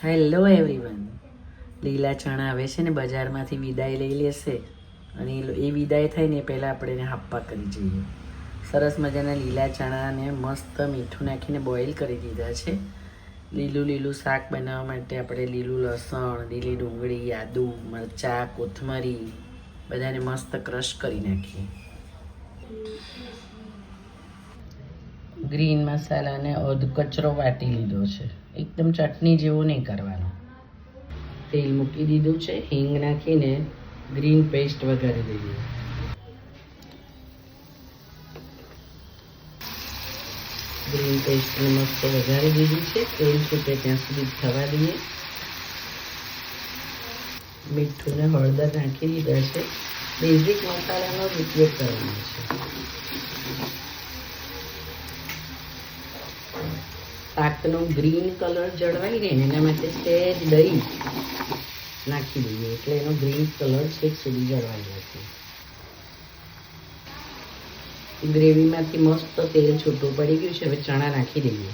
Hello everyone. લીલા ચણા આવે છે ને બજારમાંથી વિદાય લઈ લેશે અને એ વિદાય થાય ને પહેલાં આપણે એને હાપ્પા કરી જઈએ. સરસ મજાના લીલા ચણાને મસ્ત મીઠું નાખીને બોઇલ કરી દીધા છે. લીલું શાક બનાવવા માટે આપણે લીલું લસણ, લીલી ડુંગળી, આદુ, મરચાં, કોથમરી બધાને મસ્ત ક્રશ કરી નાખીએ. ગ્રીન મસાલાને કચરો વાટી લીધો છે. એકદમ ચટણી જેવું નહીં કરવાનો. તેલ મૂકી દીધું છે. હિંગ નાખીને ગ્રીન પેસ્ટ વઘારી દઈએ. ગ્રીન પેસ્ટને મસ્ત વઘારી દીધી છે. તેલ છૂટે ત્યાં સુધી થવા દઈએ. મીઠું ને હળદર નાખી દીધા છે. બેઝિક મસાલાનો જ ઉપયોગ કરવાનો છે. શાકનો ગ્રીન કલર જળવાઈ રહે ને એના માટે સહેજ દહીં નાખી દઈએ એટલે એનો ગ્રીન કલર છેક સુધી જળવાઈ જશે. ગ્રેવીમાંથી મસ્ત તેલ છૂટું પડી ગયું છે. હવે ચણા નાખી દઈએ.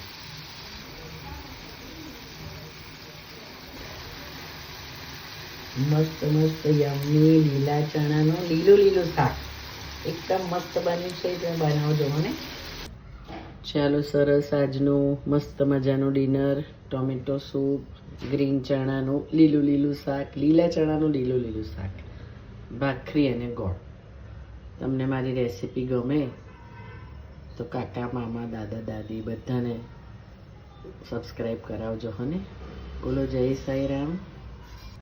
મસ્ત યમ્મી લીલા ચણાનો લીલું શાક એકદમ મસ્ત બન્યું છે. તમે બનાવજો ને. ચાલો, સરસ આજનું મસ્ત મજાનું ડિનર. ટોમેટો સૂપ, ગ્રીન ચણાનું લીલું શાક, લીલા ચણાનું લીલું શાક, ભાખરી અને ગોળ. તમને મારી રેસીપી ગમે તો કાકા, મામા, દાદા, દાદી બધાને સબસ્ક્રાઈબ કરાવજો હને. બોલો જય સાંઈ રામ.